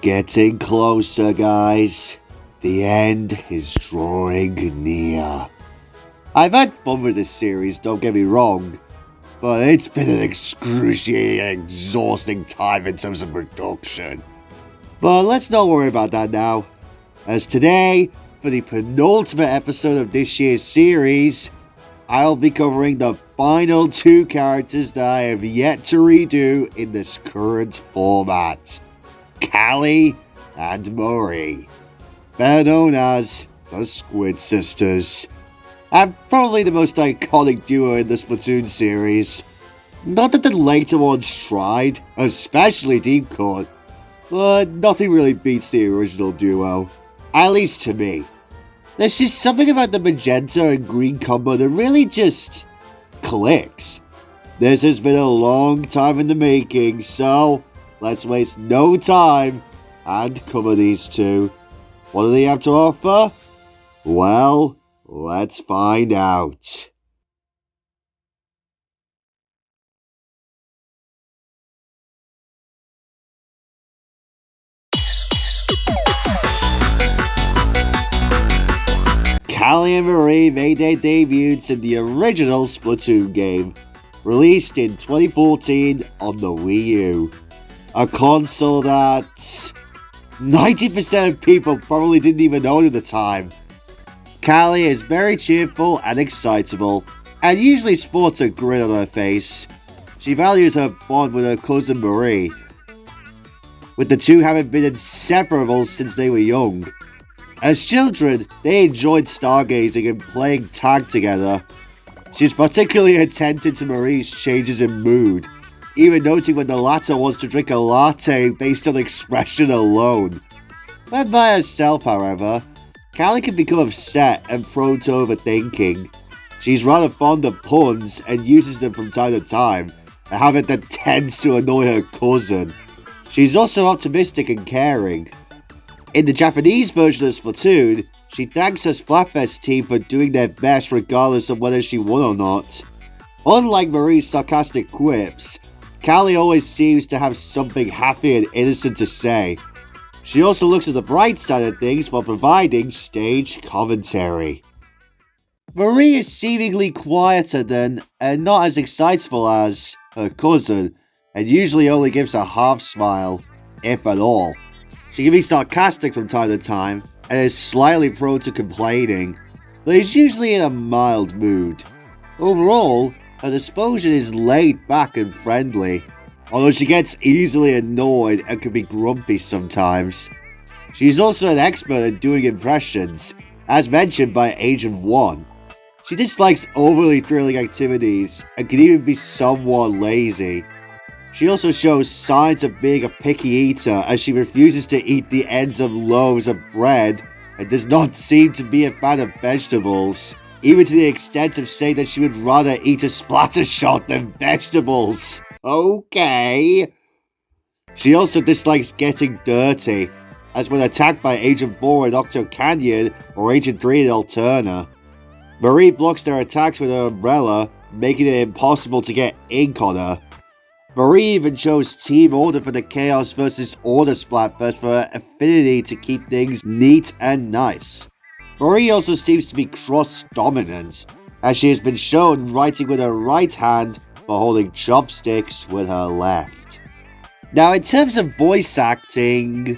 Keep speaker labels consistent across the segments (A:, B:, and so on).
A: getting closer, guys. The end is drawing near. I've had fun with this series, don't get me wrong, but it's been an excruciating, exhausting time in terms of production. But let's not worry about that now, as today, for the penultimate episode of this year's series, I'll be covering the final two characters that I have yet to redo in this current format. Callie and Marie, better known as the Squid Sisters, and probably the most iconic duo in the Splatoon series. Not that the later ones tried, especially Deep Cut, but nothing really beats the original duo, at least to me. There's just something about the magenta and green combo that really just clicks. This has been a long time in the making, so let's waste no time and cover these two. What do they have to offer? Well, let's find out. Callie and Marie made their debuts in the original Splatoon game, released in 2014 on the Wii U. A console that 90% of people probably didn't even own at the time. Callie is very cheerful and excitable, and usually sports a grin on her face. She values her bond with her cousin Marie, with the two having been inseparable since they were young. As children, they enjoyed stargazing and playing tag together. She's particularly attentive to Marie's changes in mood, even noting when the latter wants to drink a latte based on expression alone. When by herself, however, Callie can become upset and prone to overthinking. She's rather fond of puns and uses them from time to time, a habit that tends to annoy her cousin. She's also optimistic and caring. In the Japanese version of Splatoon, she thanks her Splatfest team for doing their best regardless of whether she won or not. Unlike Marie's sarcastic quips, Callie always seems to have something happy and innocent to say. She also looks at the bright side of things while providing stage commentary. Marie is seemingly quieter than, and not as excitable as, her cousin, and usually only gives a half smile, if at all. She can be sarcastic from time to time, and is slightly prone to complaining, but is usually in a mild mood. Overall, her disposition is laid back and friendly, although she gets easily annoyed and can be grumpy sometimes. She's also an expert at doing impressions, as mentioned by Agent 1. She dislikes overly thrilling activities, and can even be somewhat lazy. She also shows signs of being a picky eater, as she refuses to eat the ends of loaves of bread and does not seem to be a fan of vegetables, even to the extent of saying that she would rather eat a splatter shot than vegetables. Okay. She also dislikes getting dirty, as when attacked by Agent 4 in Octo Canyon or Agent 3 in Alterna. Marie blocks their attacks with her umbrella, making it impossible to get ink on her. Marie even chose Team Order for the Chaos vs. Order Splatfest for her affinity to keep things neat and nice. Marie also seems to be cross-dominant, as she has been shown writing with her right hand while holding chopsticks with her left. Now, in terms of voice acting,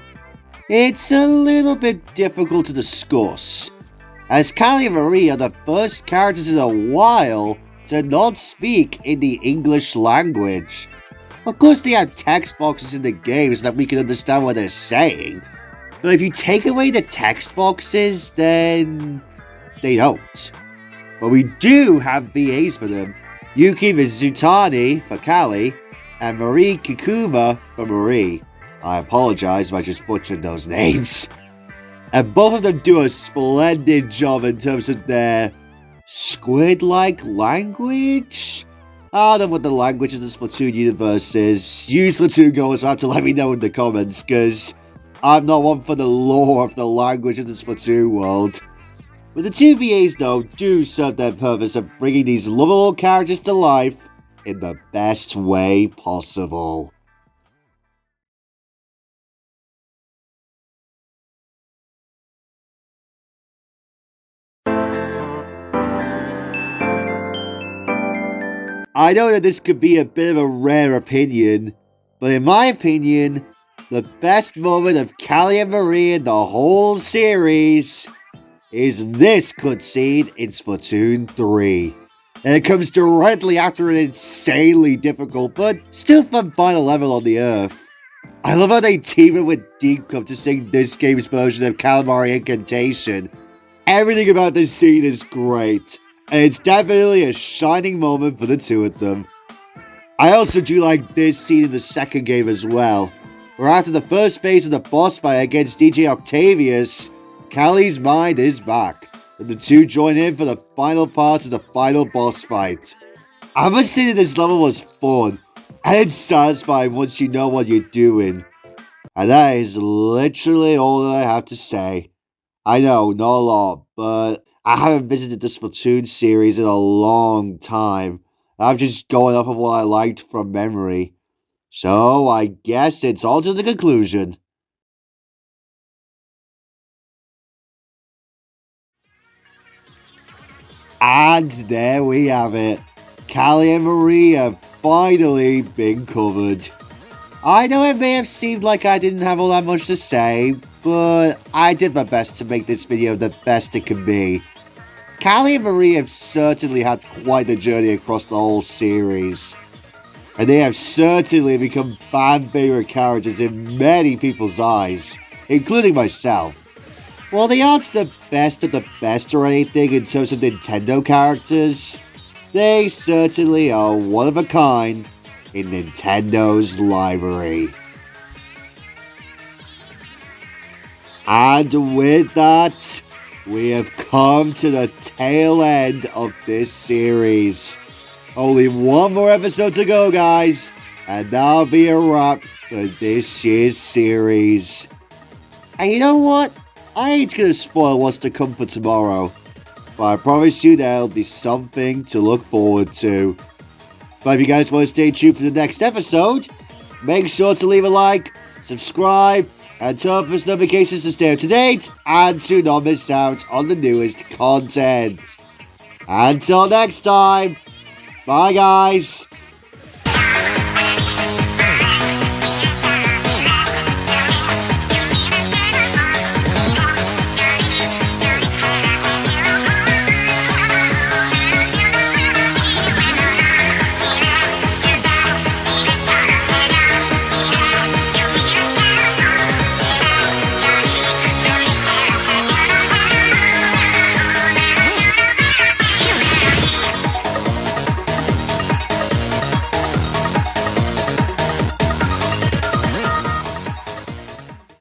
A: it's a little bit difficult to discuss, as Callie and Marie are the first characters in a while to not speak in the English language. Of course, they have text boxes in the game so that we can understand what they're saying, but if you take away the text boxes, then they don't. But we do have VAs for them. Yuki Mizutani for Callie, and Marie Kikuma for Marie. I apologize if I just butchered those names. And both of them do a splendid job in terms of their squid-like language? I don't know what the language of the Splatoon universe is. You Splatoon goers will have to let me know in the comments, because I'm not one for the lore of the language of the Splatoon world. But the two VAs, though, do serve their purpose of bringing these lovable characters to life in the best way possible. I know that this could be a bit of a rare opinion, but in my opinion, the best moment of Callie Marie in the whole series is this cutscene in Splatoon 3. And it comes directly after an insanely difficult but still fun final level on the Earth. I love how they team it with Deep Cup to sing this game's version of Callie Marie Incantation. Everything about this scene is great, and it's definitely a shining moment for the two of them. I also do like this scene in the second game as well, where after the first phase of the boss fight against DJ Octavius, Callie's mind is back, and the two join in for the final part of the final boss fight. I must say that this level was fun, and it's satisfying once you know what you're doing. And that is literally all that I have to say. I know, not a lot, but I haven't visited the Splatoon series in a long time. I'm just going off of what I liked from memory. So I guess it's all to the conclusion. And there we have it. Callie and Marie have finally been covered. I know it may have seemed like I didn't have all that much to say, but I did my best to make this video the best it can be. Callie and Marie have certainly had quite the journey across the whole series, and they have certainly become fan favorite characters in many people's eyes, including myself. While they aren't the best of the best or anything in terms of Nintendo characters, they certainly are one of a kind in Nintendo's library. And with that, we have come to the tail end of this series. Only one more episode to go, guys, and that'll be a wrap for this year's series. And you know what? I ain't gonna spoil what's to come for tomorrow, but I promise you there'll be something to look forward to. But if you guys want to stay tuned for the next episode, make sure to leave a like, subscribe, and turn on post notifications to stay up to date and to not miss out on the newest content. Until next time, bye guys!